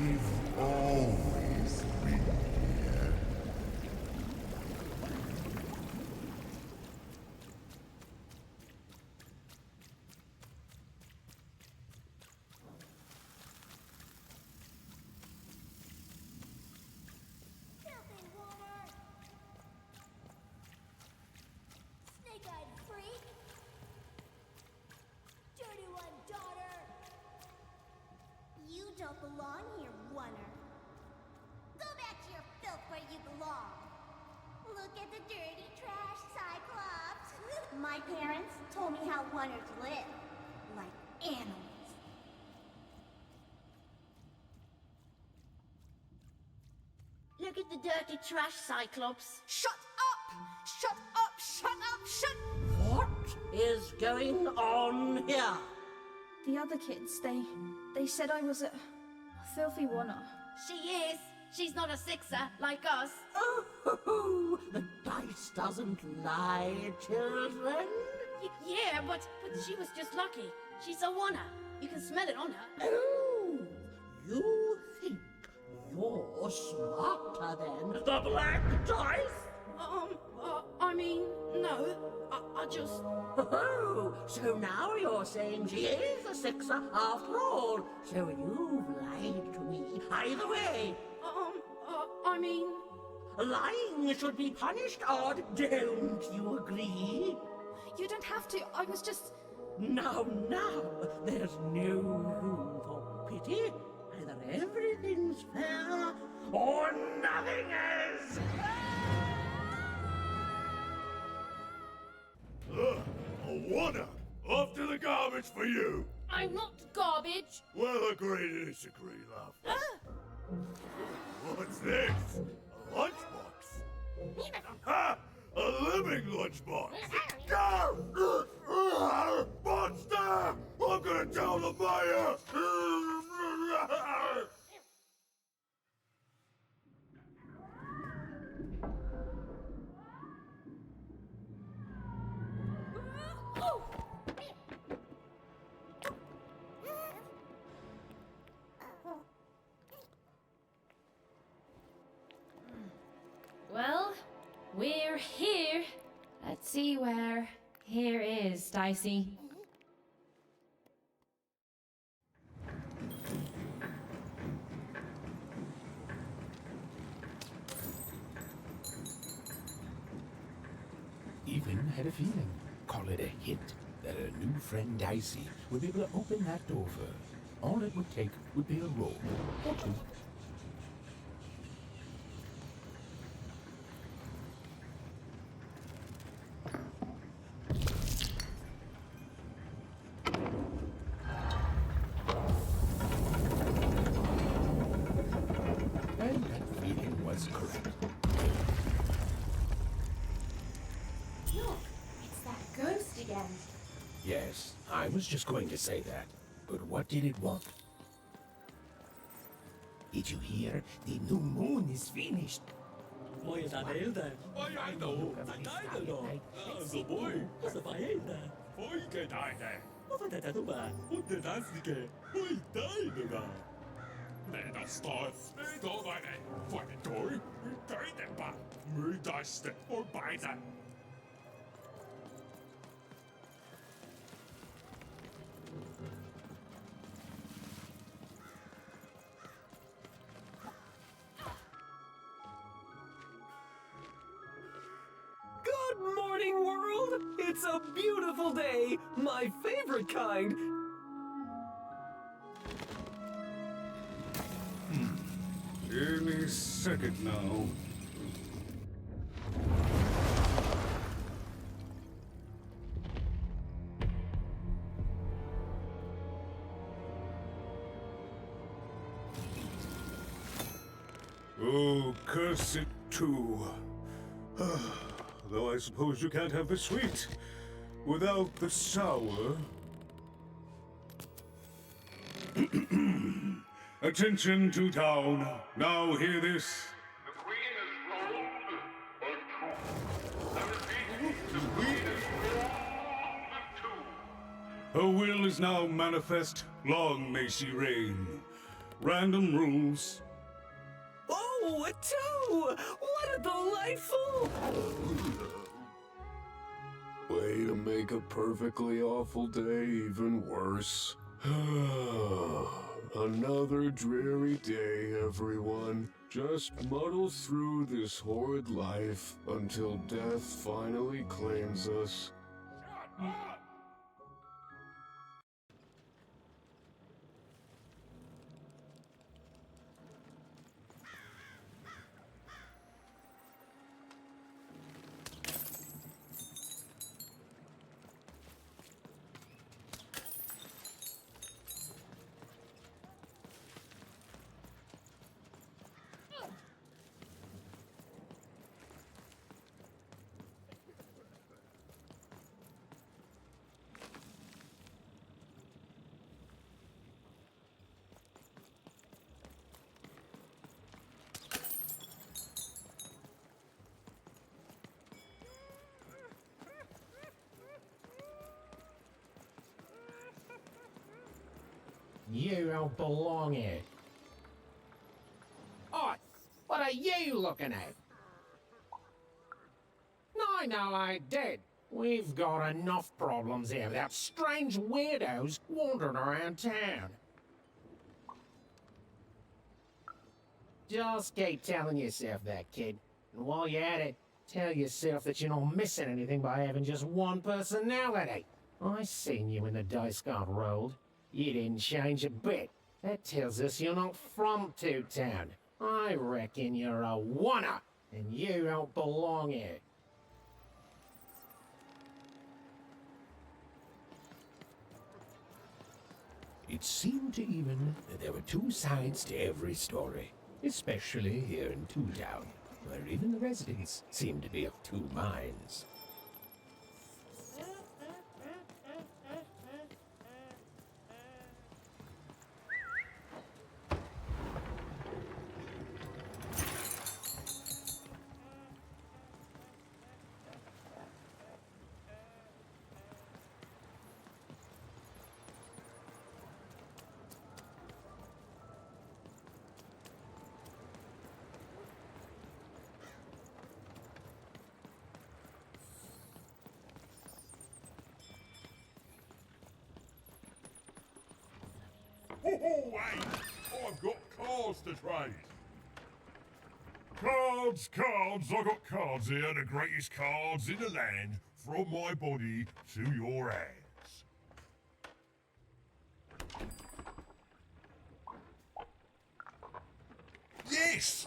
We've always been here. Filthy woman! Snake-eyed freak! Dirty one, daughter! You don't belong here, Oner. Go back to your filth where you belong. Look at the dirty trash, Cyclops. My parents told me how Oners live. Like animals. Look at the dirty trash, Cyclops. Shut up! Shut up! Shut up! Shut... What is going on here? The other kids, they said I was a filthy Oner. She is. She's not a sixer like us. Oh, the dice doesn't lie, children. Yeah, but she was just lucky. She's a Oner. You can smell it on her. Oh, you think you're smarter than the black dice? I mean, no. I just... Oh, so now you're saying she is a sixer after all. So you've lied to me. Either way. I mean... Lying should be punished, Odd. Don't you agree? You don't have to, I was just... Now, there's no room for pity. Either everything's fair, or nothing is! A Oner! Off to the garbage for you! I'm not garbage. We'll agree to disagree, love. What's this? A lunchbox? Ha! A living lunchbox! Go! Monster! I'm gonna tell the mayor! Well, we're here. Let's see where here is, Dicey. Even had a feeling, call it a hint, that a new friend Dicey would be able to open that door for her. All it would take would be a roll or two. And that feeling was correct. Look, it's that ghost again. Yes, I was just going to say that. But what did it want? Did you hear? The new moon is finished. Voi sapete? Voi no, sapete no? So voi, cosa fate? Voi che dite? Vad fattar du bara? Och det där sticker. Voi dite bara. Nej, då står var det. Vad det då? Dite bara. Mydaste och bajsa. Good morning, world! It's a beautiful day! My favorite kind! Any second now. Oh, curse it too. Though I suppose you can't have the sweet without the sour. Attention to town. Now hear this. The Queen is rolled or two. I repeat, the Queen is rolled or two. Her will is now manifest. Long may she reign. Random rules. Oh, a two! What a delightful... Way to make a perfectly awful day even worse. Another dreary day, everyone. Just muddle through this horrid life until death finally claims us. You don't belong here. Oi, what are you looking at? No, I did. We've got enough problems here without strange weirdos wandering around town. Just keep telling yourself that, kid. And while you're at it, tell yourself that you're not missing anything by having just one personality. I seen you when the dice got rolled. You didn't change a bit. That tells us you're not from Two Town. I reckon you're a oner, and you don't belong here. It seemed to even that there were two sides to every story, especially here in Two Town, where even the residents seem to be of two minds. Hey! I've got cards to trade. Cards! I've got cards here, the greatest cards in the land, from my body to your hands. Yes!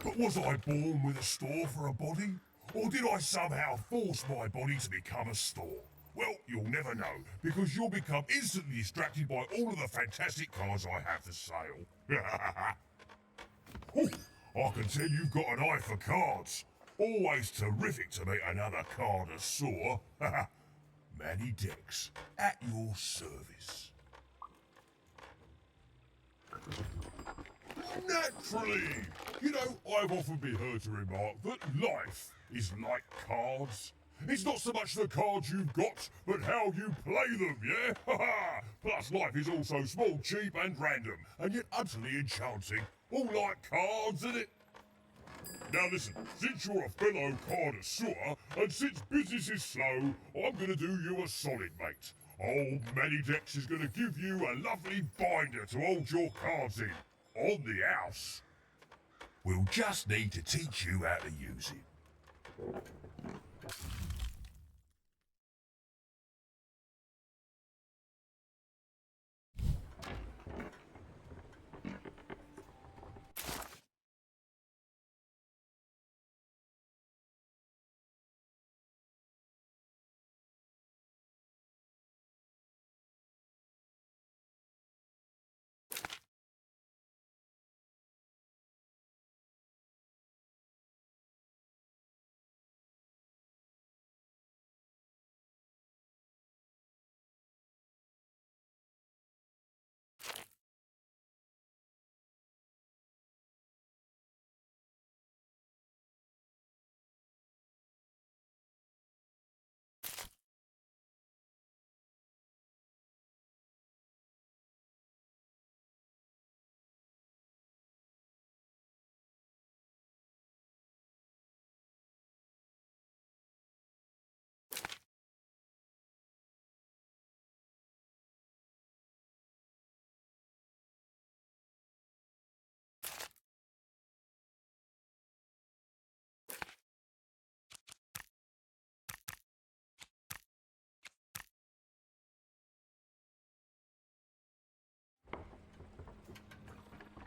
But was I born with a store for a body? Or did I somehow force my body to become a store? Well, you'll never know, because you'll become instantly distracted by all of the fantastic cards I have for sale. Ooh, I can tell you've got an eye for cards. Always terrific to meet another connoisseur. Manny Dex, at your service. Naturally! You know, I've often been heard to remark that life is like cards. It's not so much the cards you've got, but how you play them, yeah? Plus, life is also small, cheap, and random, and yet utterly enchanting. All like cards, isn't it? Now listen, since you're a fellow connoisseur, and since business is slow, I'm gonna do you a solid, mate. Old Manny Dex is gonna give you a lovely binder to hold your cards in. On the house. We'll just need to teach you how to use it.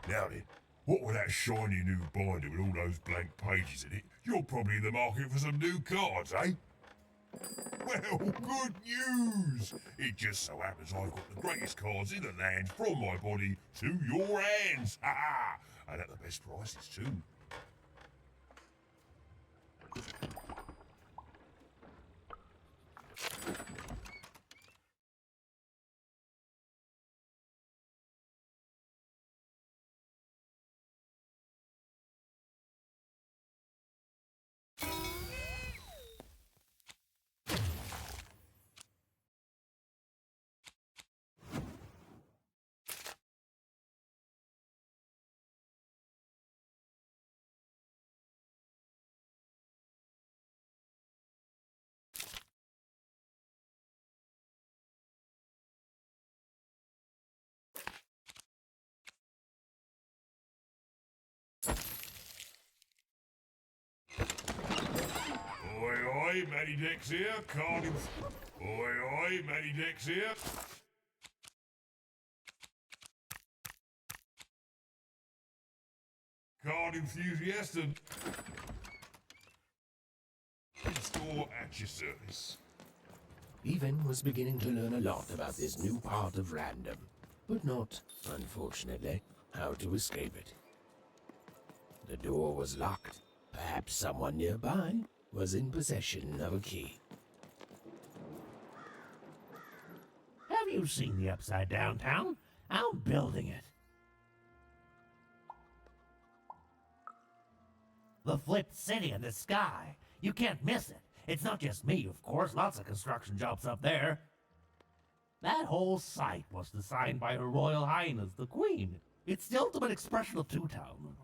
Now then, what with that shiny new binder with all those blank pages in it, you're probably in the market for some new cards, eh? Well, good news! It just so happens I've got the greatest cards in the land from my body to your hands. Ha ha! And at the best prices too. Oi, Matty Dex here, Cardiff. Oi, Matty Dex here. Card enthusiast and store at your service. Even was beginning to learn a lot about this new part of random, but not, unfortunately, how to escape it. The door was locked. Perhaps someone nearby was in possession of a key. Have you seen the Upside Down Town? I'm building it. The flipped city in the sky. You can't miss it. It's not just me, of course. Lots of construction jobs up there. That whole site was designed by Her Royal Highness, the Queen. It's the ultimate expression of Two-Town.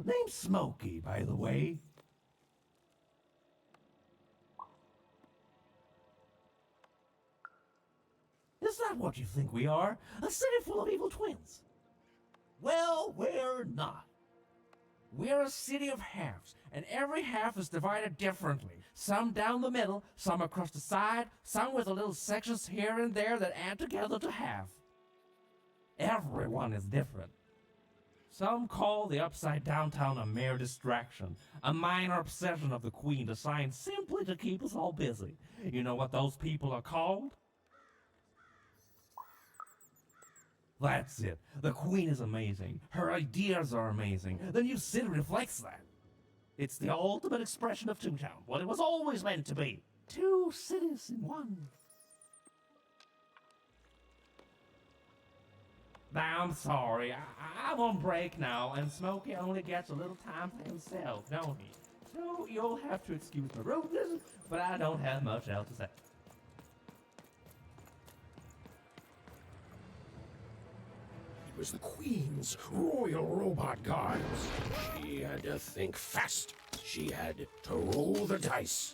Name's Smokey, by the way. Is that what you think we are? A city full of evil twins? Well, we're not. We're a city of halves, and every half is divided differently. Some down the middle, some across the side, some with little sections here and there that add together to half. Everyone is different. Some call the Upside Down Town a mere distraction, a minor obsession of the Queen designed simply to keep us all busy. You know what those people are called? That's it. The Queen is amazing. Her ideas are amazing. The new city reflects that. It's the ultimate expression of Toontown, what it was always meant to be. Two cities in one. Now, I'm sorry. I'm on break now, and Smokey only gets a little time for himself, don't he? So you'll have to excuse my rudeness, but I don't have much else to say. It was the Queen's Royal Robot Guards. She had to think fast. She had to roll the dice.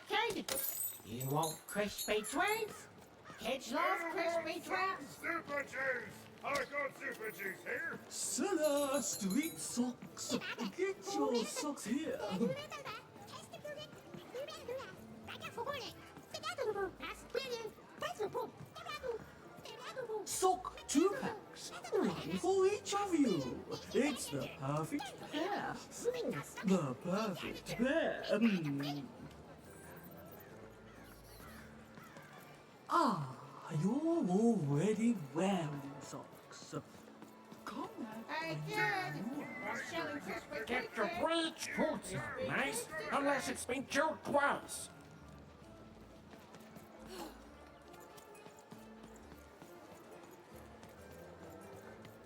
kid? You want crispy twins? Kids love crispy twins. Super juice! I got super juice here! Silla, street socks. Get your socks here. Sock 2 packs. One for each of you. It's the perfect pair. The perfect pair. Ah, you're already wearing socks. Come Hey, kid! We're selling crispy Get your breech boots on, nice? Unless it's been chewed twice.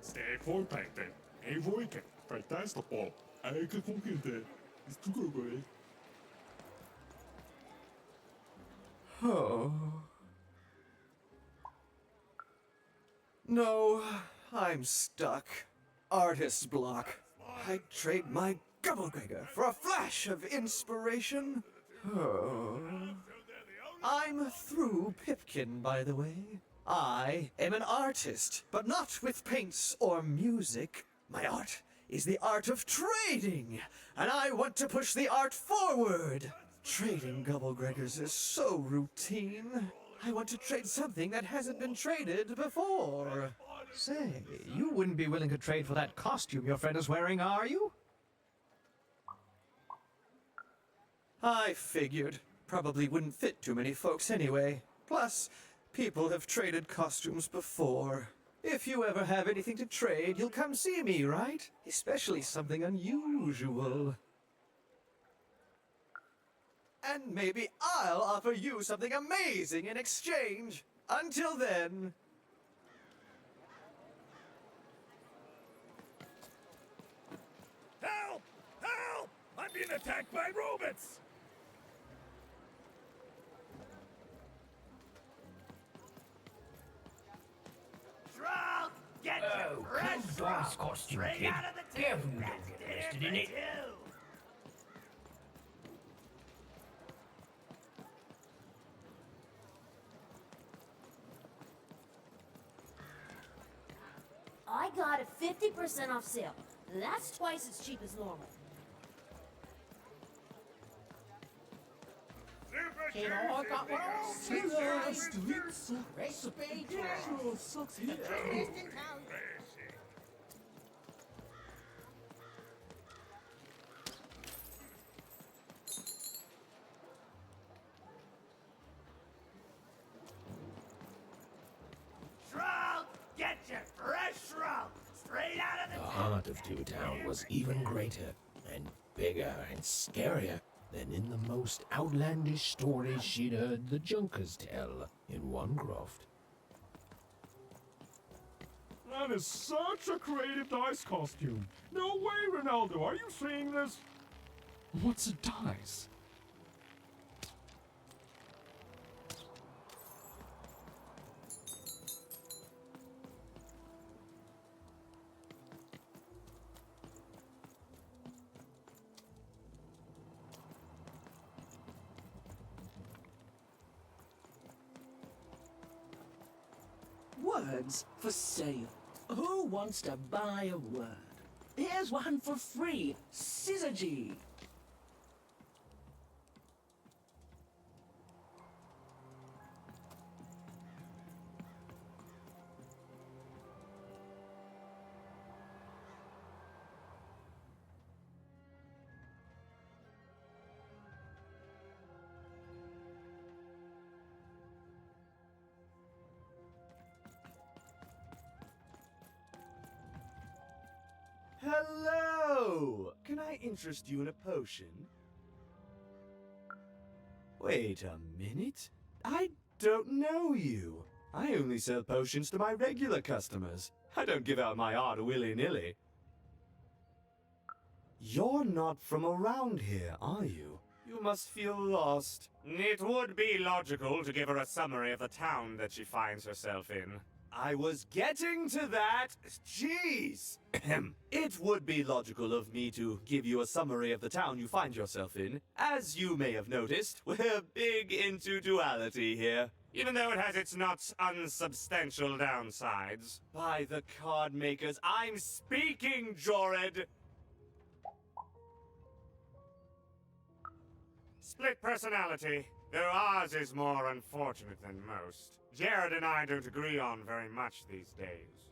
Steg voor pijpen. Even weken. Partijs de pop. Eigen van kinderen. Is toekomst. Oh. No, I'm stuck. Artist's block. I'd trade my Gubblegregor for a flash of inspiration. Oh. I'm through Pipkin, by the way. I am an artist, but not with paints or music. My art is the art of trading, and I want to push the art forward. Trading Gubblegregors is so routine. I want to trade something that hasn't been traded before. Say, you wouldn't be willing to trade for that costume your friend is wearing, are you? I figured. Probably wouldn't fit too many folks anyway. Plus, people have traded costumes before. If you ever have anything to trade, you'll come see me, right? Especially something unusual. And maybe I'll offer you something amazing in exchange. Until then... Help! Help! I'm being attacked by robots! Shroud! Get Oh, cool dice costume, kid. Kevin will get interested in it. I got a 50% off sale. That's twice as cheap as normal. Kid, I got one of those Silla, street socks. recipe Get your socks here. Shroud! Get your fresh shroud! Straight out of The heart of Two Town was even greater and bigger and scarier than in the most outlandish stories she'd heard the Junkers tell in one croft. That is such a creative dice costume. No way, Ronaldo. Are you seeing this? What's a dice? Words for sale. Who wants to buy a word? Here's one for free. Syzygy. Hello! Can I interest you in a potion? Wait a minute. I don't know you. I only sell potions to my regular customers. I don't give out my art willy-nilly. You're not from around here, are you? You must feel lost. It would be logical to give her a summary of the town that she finds herself in. I was getting to that. Jeez. It would be logical of me to give you a summary of the town you find yourself in. As you may have noticed, we're big into duality here. Even though it has its not unsubstantial downsides. By the card makers, I'm speaking, Jorid! Split personality, though ours is more unfortunate than most. Jared and I don't agree on very much these days.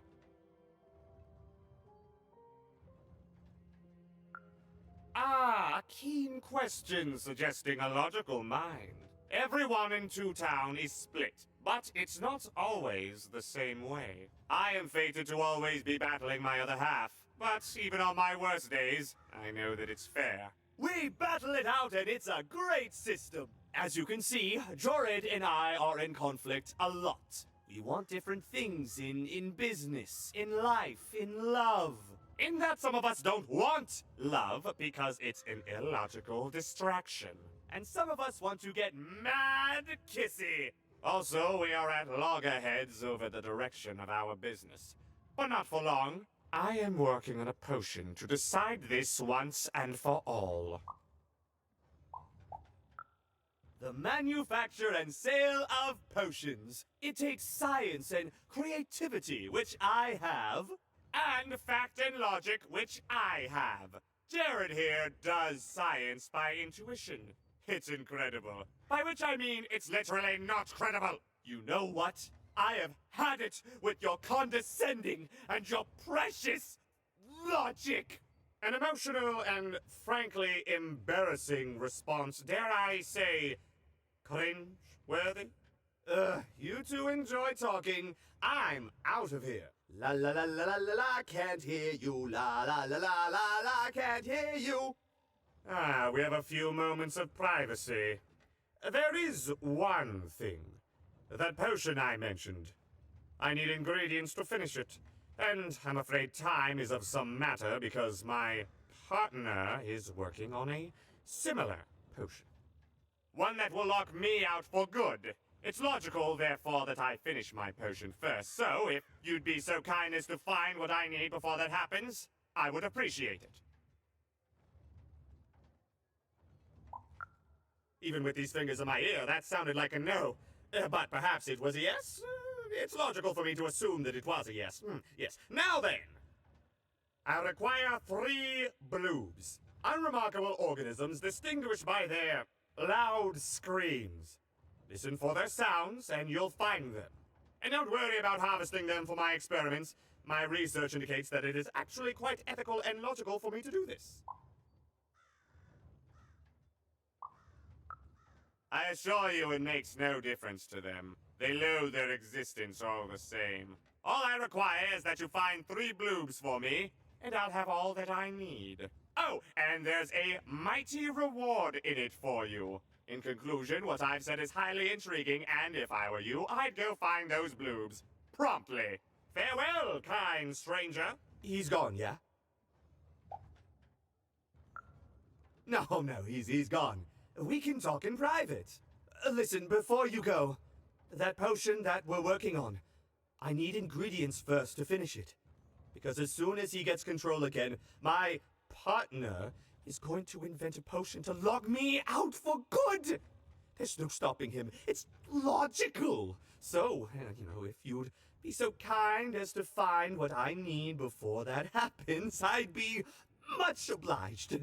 Ah, a keen question suggesting a logical mind. Everyone in Two Town is split, but it's not always the same way. I am fated to always be battling my other half, but even on my worst days, I know that it's fair. We battle it out and it's a great system. As you can see, Jorid and I are in conflict a lot. We want different things in business, in life, in love. In that some of us don't want love because it's an illogical distraction. And some of us want to get mad kissy. Also, we are at loggerheads over the direction of our business. But not for long. I am working on a potion to decide this once and for all. The manufacture and sale of potions. It takes science and creativity, which I have, and fact and logic, which I have. Jared here does science by intuition. It's incredible. By which I mean it's literally not credible. You know what? I have had it with your condescending and your precious logic. An emotional and frankly embarrassing response, dare I say, cringe-worthy? You two enjoy talking. I'm out of here. La la la la la la la, can't hear you. La la la la la la, can't hear you. Ah, we have a few moments of privacy. There is one thing. That potion I mentioned. I need ingredients to finish it. And I'm afraid time is of some matter because my partner is working on a similar potion. One that will lock me out for good. It's logical, therefore, that I finish my potion first. So, if you'd be so kind as to find what I need before that happens, I would appreciate it. Even with these fingers in my ear, that sounded like a no. But perhaps it was a yes? It's logical for me to assume that it was a yes. Yes. Now then! I require 3 bloobs. Unremarkable organisms distinguished by their loud screams. Listen for their sounds, and you'll find them. And don't worry about harvesting them for my experiments. My research indicates that it is actually quite ethical and logical for me to do this. I assure you it makes no difference to them. They loathe their existence all the same. All I require is that you find 3 bloobs for me, and I'll have all that I need. Oh, and there's a mighty reward in it for you. In conclusion, what I've said is highly intriguing, and if I were you, I'd go find those bloobs. Promptly. Farewell, kind stranger. He's gone, yeah? No, he's gone. We can talk in private. Listen, before you go, that potion that we're working on, I need ingredients first to finish it. Because as soon as he gets control again, my partner is going to invent a potion to lock me out for good. There's no stopping him. It's logical. So, if you'd be so kind as to find what I need before that happens, I'd be much obliged.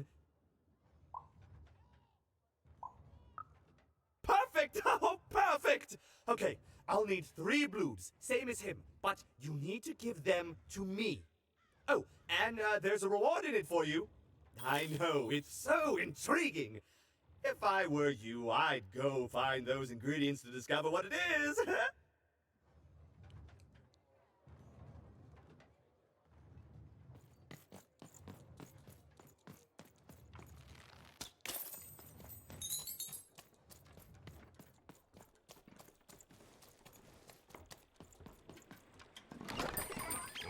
Perfect! Oh, perfect! Okay, I'll need 3 bloobs, same as him, but you need to give them to me. Oh, and there's a reward in it for you. I know, it's so intriguing. If I were you, I'd go find those ingredients to discover what it is.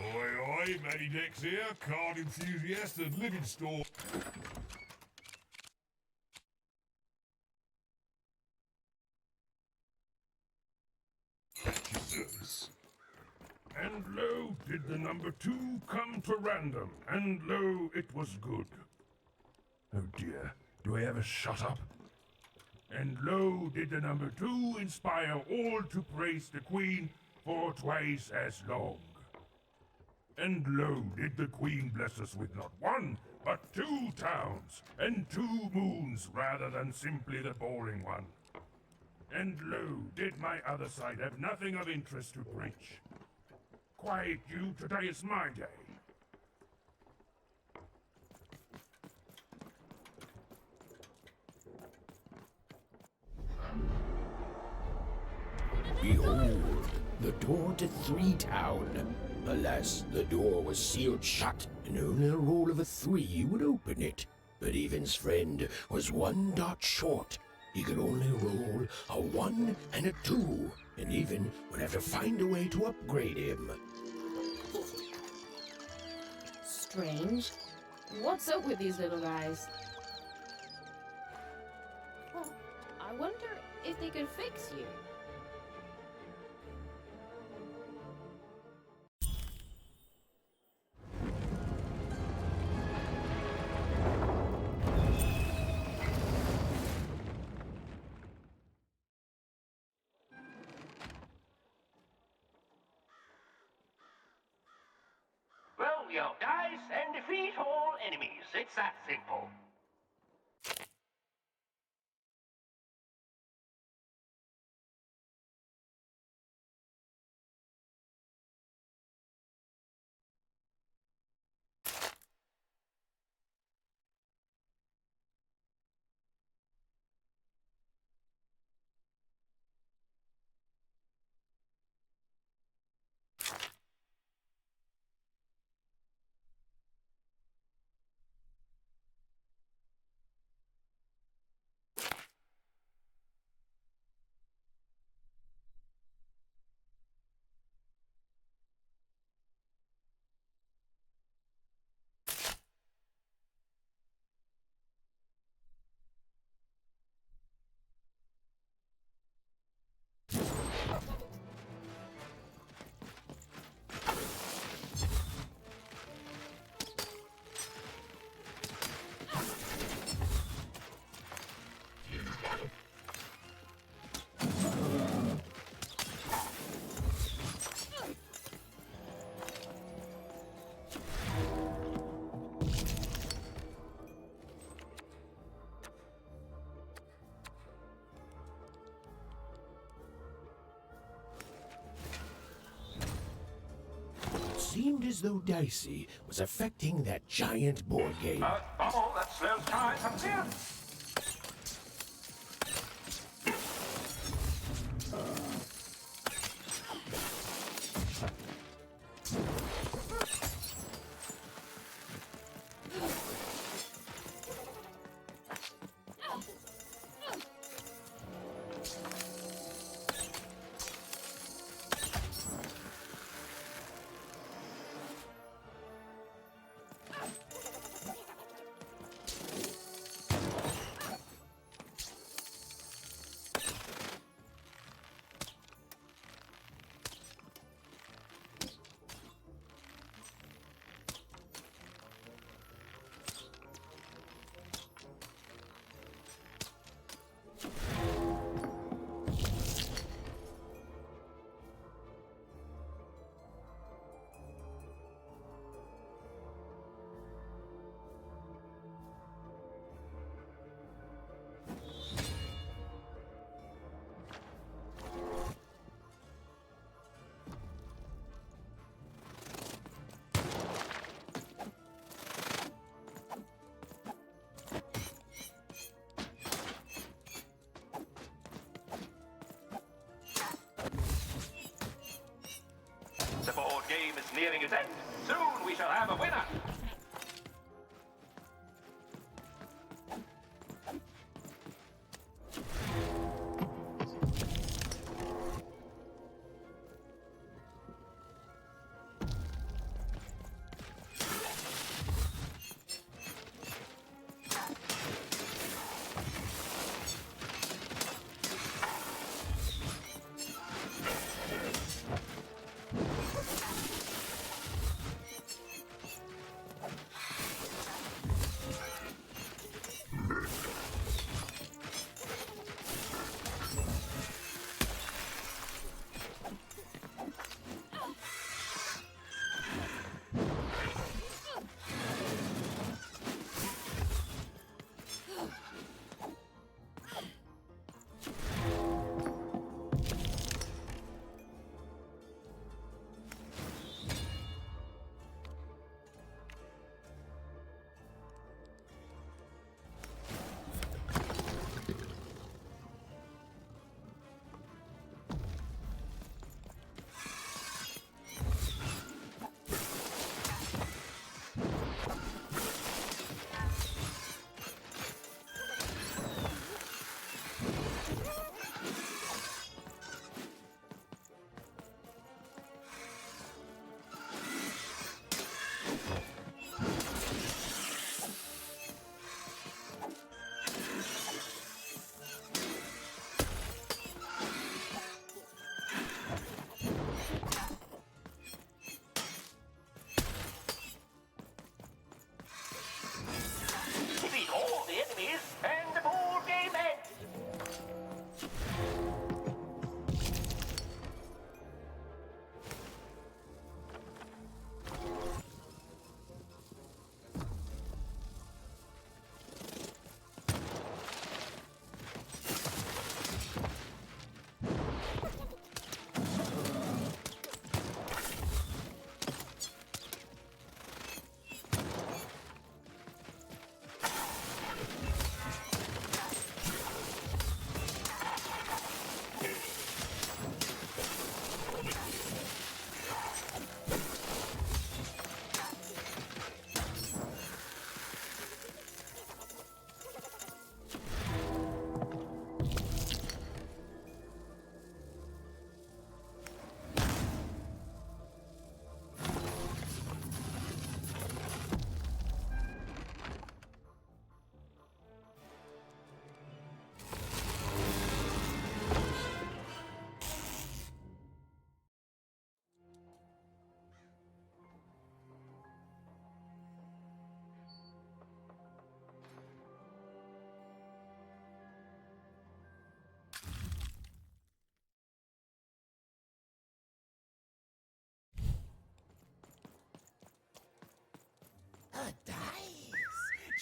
Oi, Matty Dex here, card enthusiast and living store. At your service. And lo, did the number 2 come to random, and lo, it was good. Oh dear, do I ever shut up? And lo, did the number 2 inspire all to praise the Queen for twice as long. And lo, did the Queen bless us with not 1, but 2 towns, and 2 moons rather than simply the boring one. And lo, did my other side have nothing of interest to preach? Quiet you, today is my day. Behold, the door to 3 Town. Alas, the door was sealed shut, and only a roll of a 3 would open it. But Evan's friend was 1 dot short. He could only roll a 1 and a 2, and Evan would have to find a way to upgrade him. Strange. What's up with these little guys? Well, I wonder if they could fix you. Roll your dice and defeat all enemies. It's that simple. Seemed as though Dicey was affecting that giant board game. Bubble that slows time comes in. The board game is nearing its end. Soon we shall have a winner.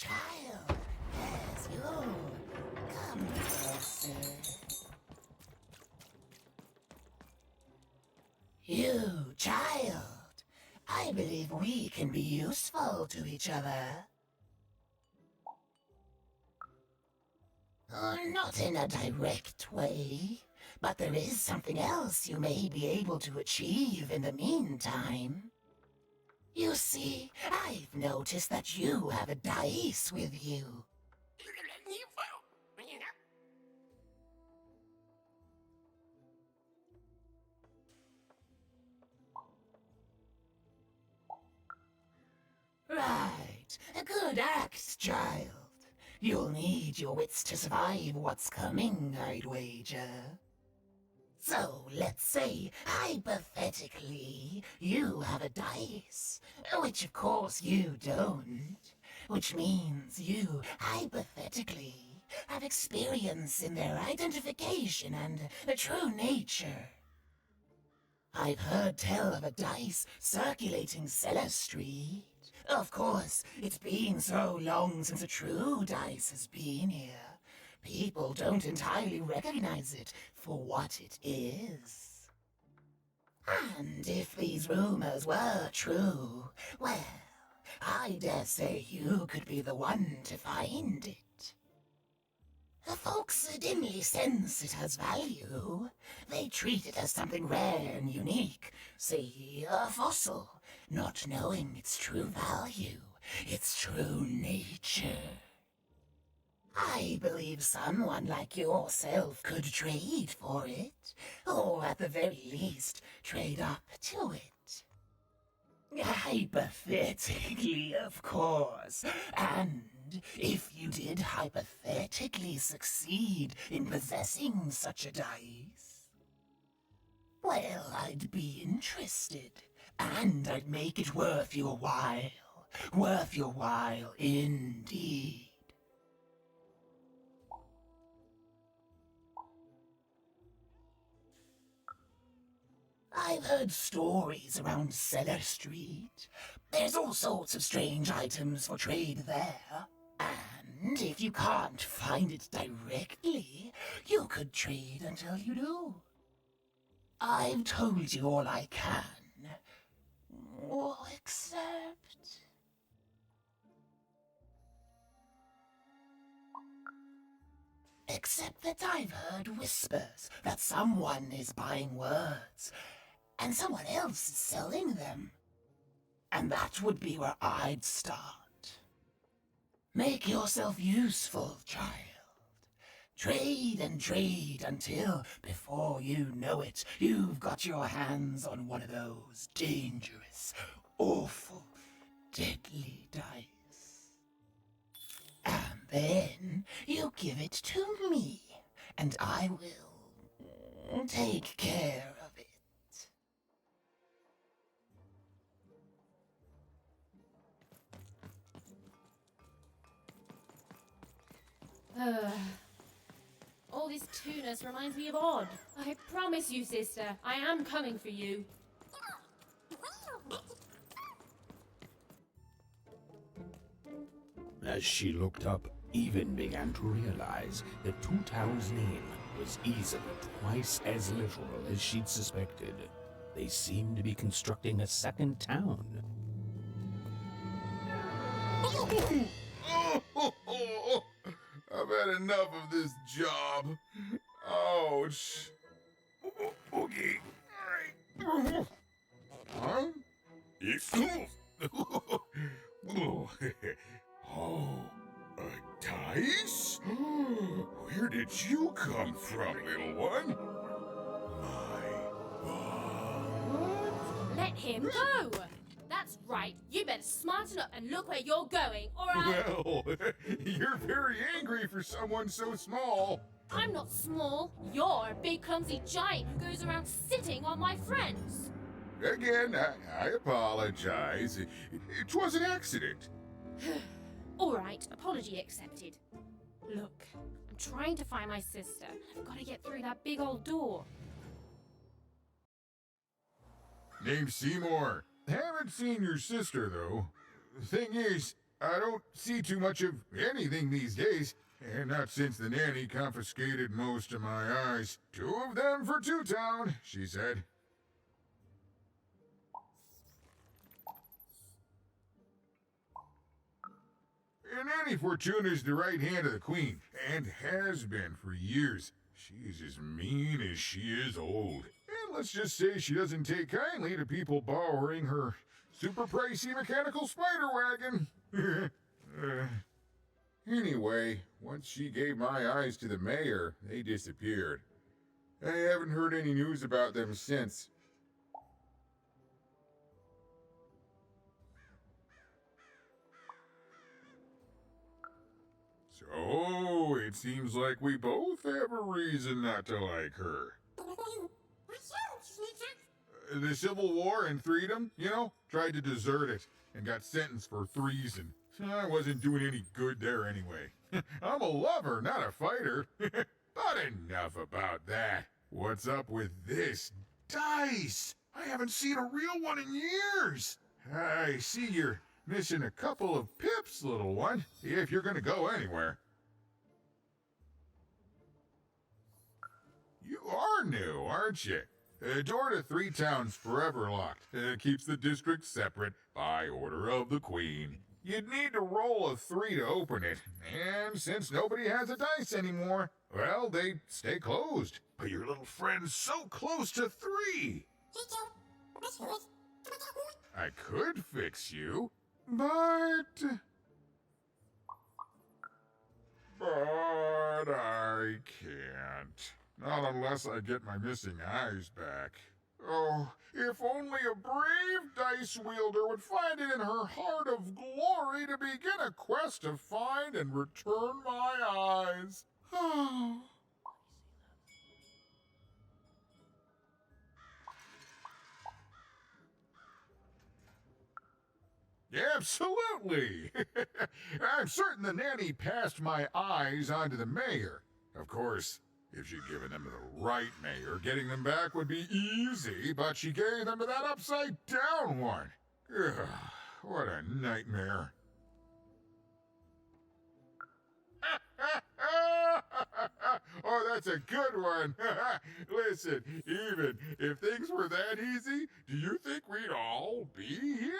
child, yes, you. Come closer. You, child. I believe we can be useful to each other. Not in a direct way, but there is something else you may be able to achieve in the meantime. You see, I've noticed that you have a dice with you. Right, a good act, child. You'll need your wits to survive what's coming, I'd wager. So, let's say, hypothetically, you have a dice, which of course you don't, which means you, hypothetically, have experience in their identification and true nature. I've heard tell of a dice circulating Cellar Street. Of course, it's been so long since a true dice has been here. People don't entirely recognize it for what it is. And if these rumors were true, well, I dare say you could be the one to find it. The folks dimly sense it has value. They treat it as something rare and unique, say a fossil, not knowing its true value, its true nature. I believe someone like yourself could trade for it, or at the very least, trade up to it. Hypothetically, of course, and if you did hypothetically succeed in possessing such a dice, well, I'd be interested, and I'd make it worth your while indeed. I've heard stories around Cellar Street. There's all sorts of strange items for trade there. And if you can't find it directly, you could trade until you do. I've told you all I can. Except that I've heard whispers that someone is buying words, and someone else is selling them. And that would be where I'd start. Make yourself useful, child. Trade and trade until, before you know it, you've got your hands on one of those dangerous, awful, deadly dice. And then you give it to me, and I will take care of it. All this tunus reminds me of Odd. I promise you, sister, I am coming for you. As she looked up, Even began to realize that Two Towns' name was easily twice as literal as she'd suspected. They seemed to be constructing a second town. I've had enough of this job. Ouch. Okay. All right. Huh? Oh, a dice? Where did you come from, little one? Let him go! That's right, you better smarten up and look where you're going, alright? Well, you're very angry for someone so small. I'm not small. You're a big clumsy giant who goes around sitting on my friends. Again, I apologize. It was an accident. Alright, apology accepted. Look, I'm trying to find my sister. I've got to get through that big old door. Name's Seymour. Haven't seen your sister, though. Thing is, I don't see too much of anything these days, and not since the nanny confiscated most of my eyes. 2 of them for Two-Town, she said. And Nanny Fortuna's the right hand of the Queen, and has been for years. She's as mean as she is old. And let's just say she doesn't take kindly to people borrowing her super pricey mechanical spider wagon. Anyway, once she gave my eyes to the mayor, they disappeared. I haven't heard any news about them since. So, it seems like we both have a reason not to like her. The Civil War and Freedom, you know, tried to desert it and got sentenced for treason. I wasn't doing any good there anyway. I'm a lover, not a fighter. But enough about that. What's up with this dice? I haven't seen a real one in years. I see you're missing a couple of pips, little one, if you're gonna go anywhere. You are new, aren't you? Door to Three Town's forever locked. Keeps the district separate by order of the Queen. You'd need to roll a 3 to open it, and since nobody has a dice anymore, well, they stay closed. But your little friend's so close to 3! I could fix you, but I can't. Not unless I get my missing eyes back. Oh, if only a brave dice wielder would find it in her heart of glory to begin a quest to find and return my eyes. Oh. Absolutely! I'm certain the nanny passed my eyes on to the mayor. Of course, if she'd given them to the right mayor, getting them back would be easy, but she gave them to that upside-down one. Ugh, what a nightmare. Oh, that's a good one. Listen, even if things were that easy, do you think we'd all be here?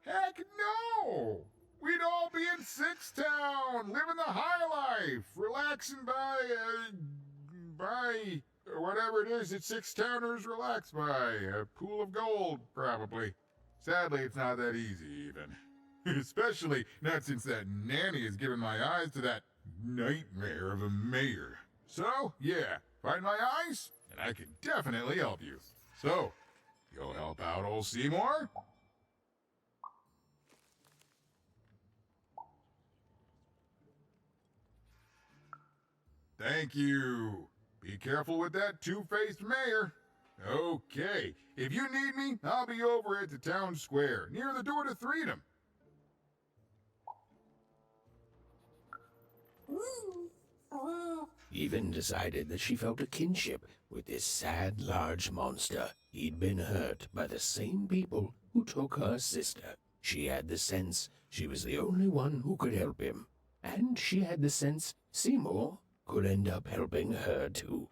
Heck no! We'd all be in Six Town, living the high life, relaxing by whatever it is that Six Towners relax by. A pool of gold, probably. Sadly, it's not that easy, even. Especially not since that nanny has given my eyes to that nightmare of a mayor. So, yeah, find my eyes, and I can definitely help you. So, you'll help out old Seymour? Thank you. Be careful with that two-faced mayor. Okay, if you need me, I'll be over at the town square, near the door to Freedom. Even decided that she felt a kinship with this sad, large monster. He'd been hurt by the same people who took her sister. She had the sense she was the only one who could help him. And she had the sense Seymour could end up helping her too.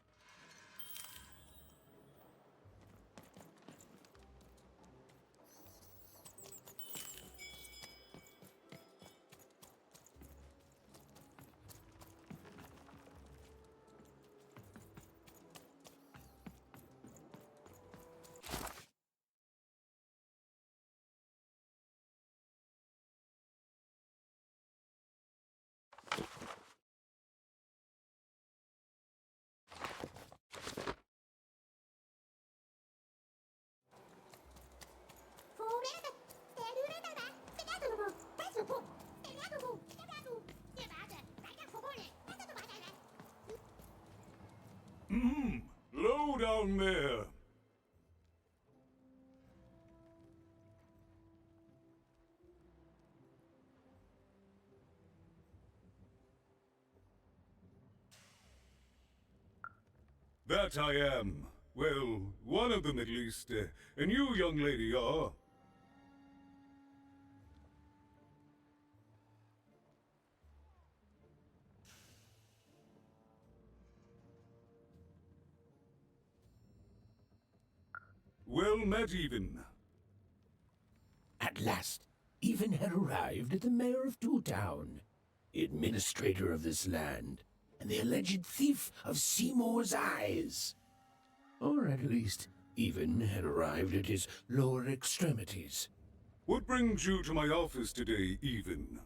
Low down there. That I am. Well, one of them at least. And you, young lady, are... Well met, Even. At last, Even had arrived at the mayor of Toontown, the administrator of this land, and the alleged thief of Seymour's eyes. Or at least, Even had arrived at his lower extremities. What brings you to my office today, Even?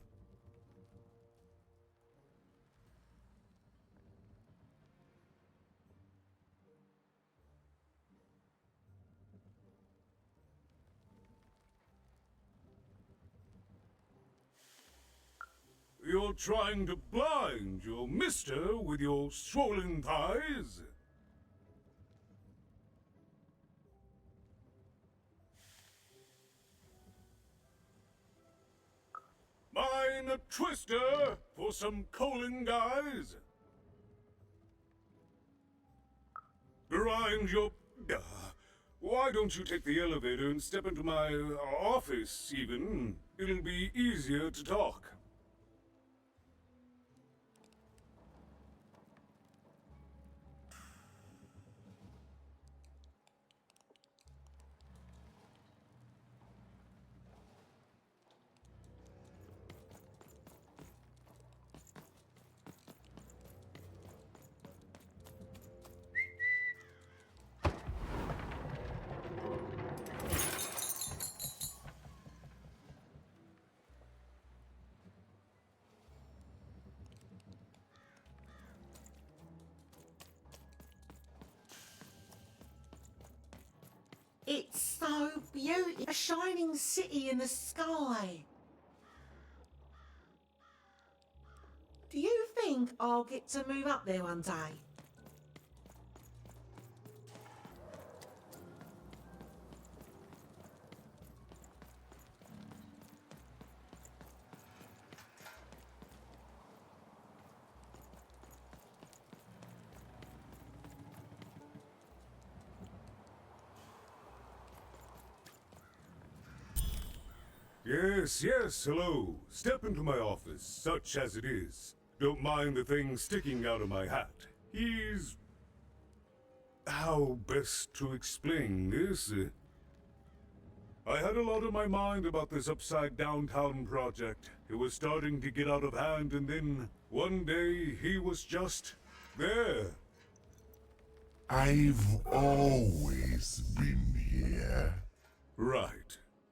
You're trying to blind your mister with your swollen thighs? Mine a twister for some colon guys? Grind your... Why don't you take the elevator and step into my office, Even? It'll be easier to talk. It's so beautiful, a shining city in the sky. Do you think I'll get to move up there one day? Yes, hello. Step into my office, such as it is. Don't mind the thing sticking out of my hat. He's... How best to explain this? I had a lot on my mind about this upside downtown project. It was starting to get out of hand, and then one day he was just there. I've always been here. Right.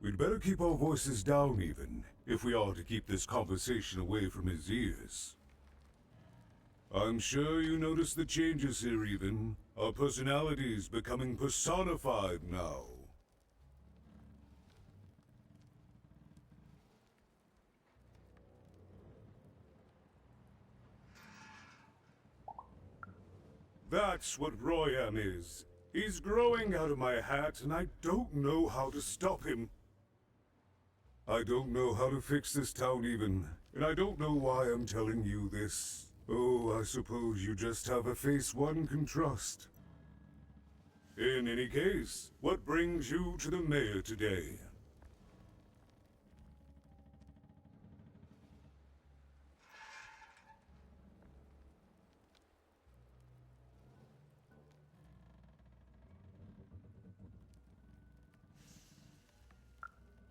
We'd better keep our voices down, Even, if we are to keep this conversation away from his ears. I'm sure you noticed the changes here, Even. Our personalities becoming personified now. That's what Royam is. He's growing out of my hat, and I don't know how to stop him. I don't know how to fix this town, Even, and I don't know why I'm telling you this. Oh, I suppose you just have a face one can trust. In any case, what brings you to the mayor today?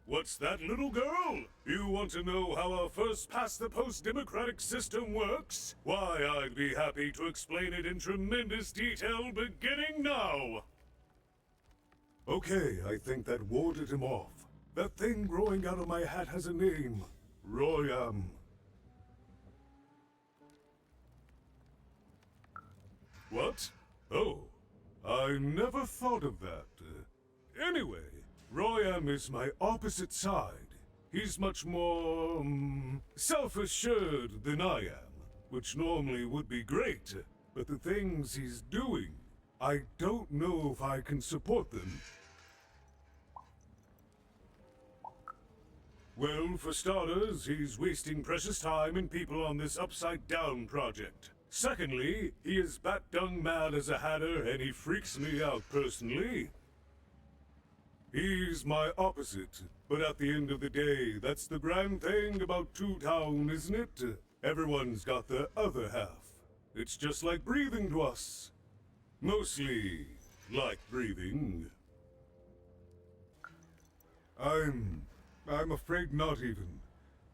What's that, little girl? You want to know how our first-past-the-post democratic system works? Why, I'd be happy to explain it in tremendous detail beginning now. Okay, I think that warded him off. That thing growing out of my hat has a name. Royam. What? Oh, I never thought of that. Anyway, Royam is my opposite side. He's much more, self-assured than I am, which normally would be great, but the things he's doing, I don't know if I can support them. Well, for starters, he's wasting precious time and people on this upside-down project. Secondly, he is bat-dung mad as a hatter, and he freaks me out personally. He's my opposite, but at the end of the day, that's the grand thing about Toontown, isn't it? Everyone's got the other half. It's just like breathing to us. Mostly like breathing. I'm afraid not even.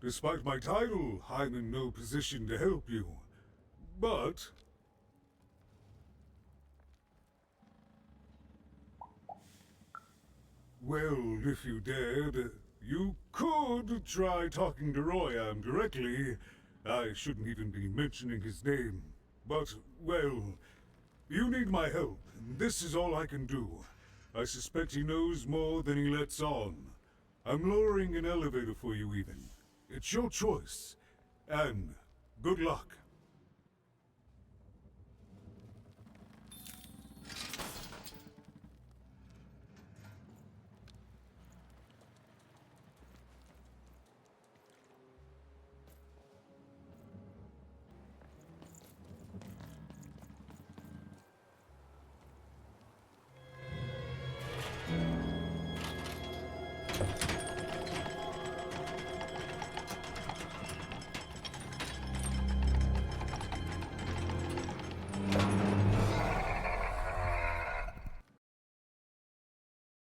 Despite my title, I'm in no position to help you. But... well, if you dared, you could try talking to Royan directly. I shouldn't even be mentioning his name. But, well, you need my help, and this is all I can do. I suspect he knows more than he lets on. I'm lowering an elevator for you even. It's your choice. And good luck.